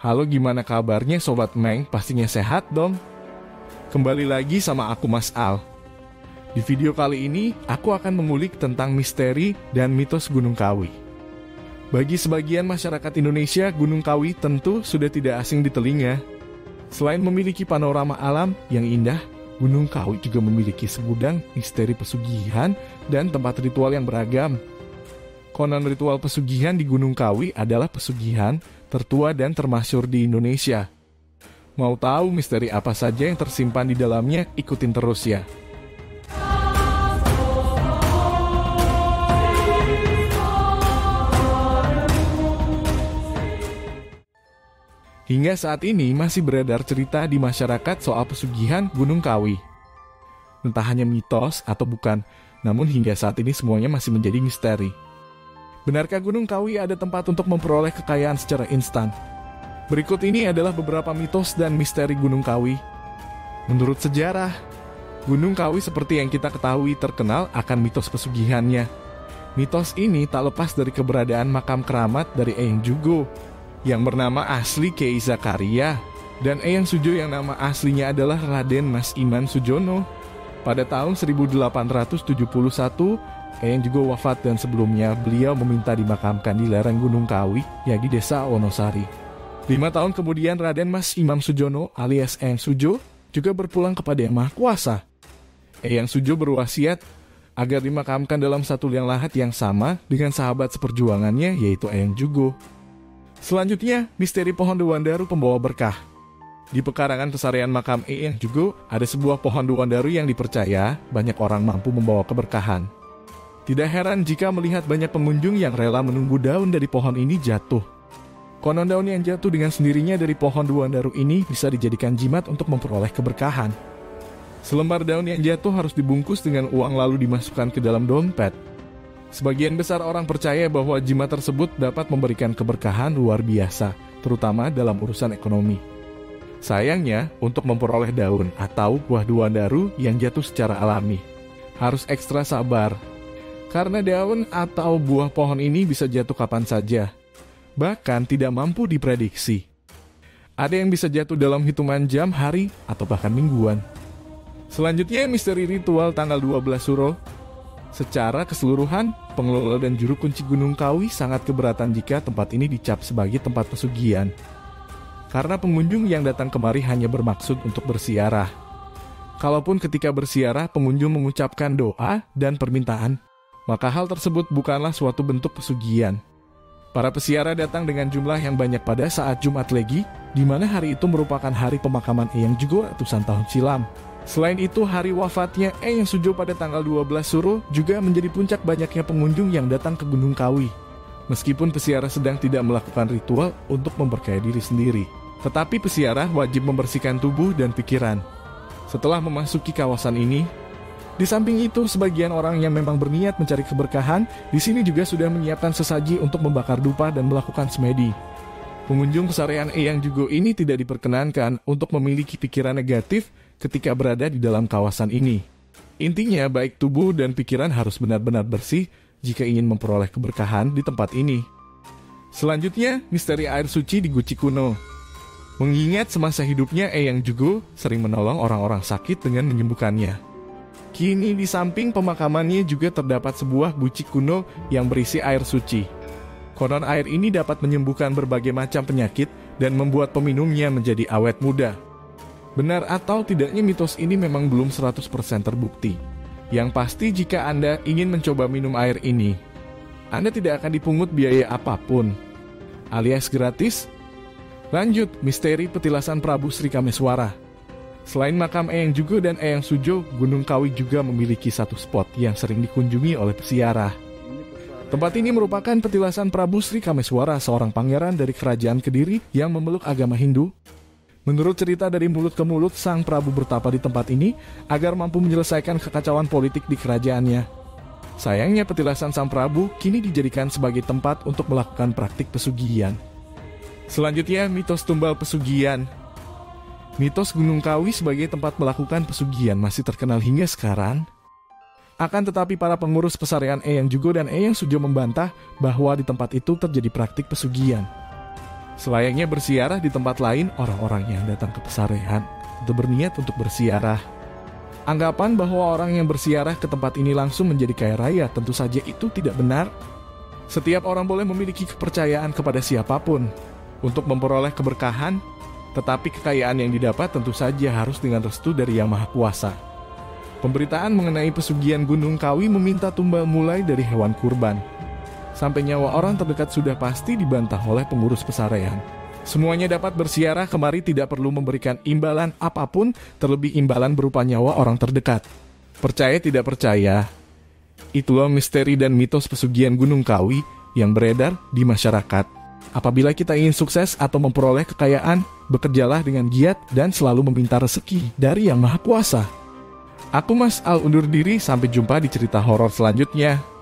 Halo, gimana kabarnya Sobat Meng? Pastinya sehat dong? Kembali lagi sama aku Mas Al. Di video kali ini, aku akan mengulik tentang misteri dan mitos Gunung Kawi. Bagi sebagian masyarakat Indonesia, Gunung Kawi tentu sudah tidak asing di telinga. Selain memiliki panorama alam yang indah, Gunung Kawi juga memiliki segudang misteri pesugihan dan tempat ritual yang beragam. Konon ritual pesugihan di Gunung Kawi adalah pesugihan tertua dan termasyhur di Indonesia. Mau tahu misteri apa saja yang tersimpan di dalamnya? Ikutin terus ya. Hingga saat ini masih beredar cerita di masyarakat soal pesugihan Gunung Kawi. Entah hanya mitos atau bukan, namun hingga saat ini semuanya masih menjadi misteri. Benarkah Gunung Kawi ada tempat untuk memperoleh kekayaan secara instan? Berikut ini adalah beberapa mitos dan misteri Gunung Kawi. Menurut sejarah, Gunung Kawi seperti yang kita ketahui terkenal akan mitos pesugihannya. Mitos ini tak lepas dari keberadaan makam keramat dari Eyang Jugo, yang bernama asli Kyai Zakaria, dan Eyang Sujo yang nama aslinya adalah Raden Mas Iman Sujono. Pada tahun 1871, Eyang juga wafat dan sebelumnya beliau meminta dimakamkan di lereng Gunung Kawi, yang di desa Wonosari. 5 tahun kemudian Raden Mas Imam Sujono alias Eyang Sujo juga berpulang kepada Yang Maha Kuasa. Eyang Sujo berwasiat agar dimakamkan dalam satu liang lahat yang sama dengan sahabat seperjuangannya yaitu Eyang Jugo. Selanjutnya, misteri pohon Dewandaru pembawa berkah. Di pekarangan pesarian makam Eyang Jugo ada sebuah pohon Dewandaru yang dipercaya banyak orang mampu membawa keberkahan. Tidak heran jika melihat banyak pengunjung yang rela menunggu daun dari pohon ini jatuh. Konon daun yang jatuh dengan sendirinya dari pohon Dewandaru ini bisa dijadikan jimat untuk memperoleh keberkahan. Selembar daun yang jatuh harus dibungkus dengan uang lalu dimasukkan ke dalam dompet. Sebagian besar orang percaya bahwa jimat tersebut dapat memberikan keberkahan luar biasa, terutama dalam urusan ekonomi. Sayangnya, untuk memperoleh daun atau buah Dewandaru yang jatuh secara alami, harus ekstra sabar. Karena daun atau buah pohon ini bisa jatuh kapan saja, bahkan tidak mampu diprediksi. Ada yang bisa jatuh dalam hitungan jam, hari, atau bahkan mingguan. Selanjutnya, misteri ritual tanggal 12 Suro. Secara keseluruhan, pengelola dan juru kunci Gunung Kawi sangat keberatan jika tempat ini dicap sebagai tempat pesugihan. Karena pengunjung yang datang kemari hanya bermaksud untuk bersiarah. Kalaupun ketika bersiarah pengunjung mengucapkan doa dan permintaan, maka hal tersebut bukanlah suatu bentuk pesugihan. Para pesiara datang dengan jumlah yang banyak pada saat Jumat Legi, di mana hari itu merupakan hari pemakaman Eyang Jugo ratusan tahun silam. Selain itu, hari wafatnya Eyang Sujo pada tanggal 12 Suro juga menjadi puncak banyaknya pengunjung yang datang ke Gunung Kawi. Meskipun pesiara sedang tidak melakukan ritual untuk memberkahi diri sendiri, tetapi pesiara wajib membersihkan tubuh dan pikiran. Setelah memasuki kawasan ini, di samping itu, sebagian orang yang memang berniat mencari keberkahan, di sini juga sudah menyiapkan sesaji untuk membakar dupa dan melakukan semedi. Pengunjung pesarian Eyang Jugo ini tidak diperkenankan untuk memiliki pikiran negatif ketika berada di dalam kawasan ini. Intinya, baik tubuh dan pikiran harus benar-benar bersih jika ingin memperoleh keberkahan di tempat ini. Selanjutnya, misteri air suci di Guci Kuno. Mengingat semasa hidupnya Eyang Jugo sering menolong orang-orang sakit dengan menyembuhkannya. Kini di samping pemakamannya juga terdapat sebuah guci kuno yang berisi air suci. Konon air ini dapat menyembuhkan berbagai macam penyakit dan membuat peminumnya menjadi awet muda. Benar atau tidaknya mitos ini memang belum 100% terbukti. Yang pasti jika Anda ingin mencoba minum air ini, Anda tidak akan dipungut biaya apapun, alias gratis. Lanjut, misteri petilasan Prabu Sri Kameswara. Selain makam Eyang Jugo dan Eyang Sujo, Gunung Kawi juga memiliki satu spot yang sering dikunjungi oleh pesiarah. Tempat ini merupakan petilasan Prabu Sri Kameswara, seorang pangeran dari kerajaan Kediri yang memeluk agama Hindu. Menurut cerita dari mulut ke mulut, sang Prabu bertapa di tempat ini agar mampu menyelesaikan kekacauan politik di kerajaannya. Sayangnya petilasan sang Prabu kini dijadikan sebagai tempat untuk melakukan praktik pesugihan. Selanjutnya, mitos tumbal pesugihan. Mitos Gunung Kawi sebagai tempat melakukan pesugihan masih terkenal hingga sekarang. Akan tetapi para pengurus pesarian Eyang Jugo dan Eyang Sujo membantah bahwa di tempat itu terjadi praktik pesugihan. Selayaknya bersiarah di tempat lain, orang-orang yang datang ke pesarean tentu berniat untuk bersiarah. Anggapan bahwa orang yang bersiarah ke tempat ini langsung menjadi kaya raya tentu saja itu tidak benar. Setiap orang boleh memiliki kepercayaan kepada siapapun untuk memperoleh keberkahan, tetapi kekayaan yang didapat tentu saja harus dengan restu dari Yang Maha Kuasa. Pemberitaan mengenai pesugihan Gunung Kawi meminta tumbal mulai dari hewan kurban sampai nyawa orang terdekat sudah pasti dibantah oleh pengurus pesarean. Semuanya dapat bersiarah kemari tidak perlu memberikan imbalan apapun, terlebih imbalan berupa nyawa orang terdekat. Percaya tidak percaya, itulah misteri dan mitos pesugihan Gunung Kawi yang beredar di masyarakat. Apabila kita ingin sukses atau memperoleh kekayaan, bekerjalah dengan giat dan selalu meminta rezeki dari Yang Maha Kuasa. Aku Mas Al undur diri, sampai jumpa di cerita horor selanjutnya.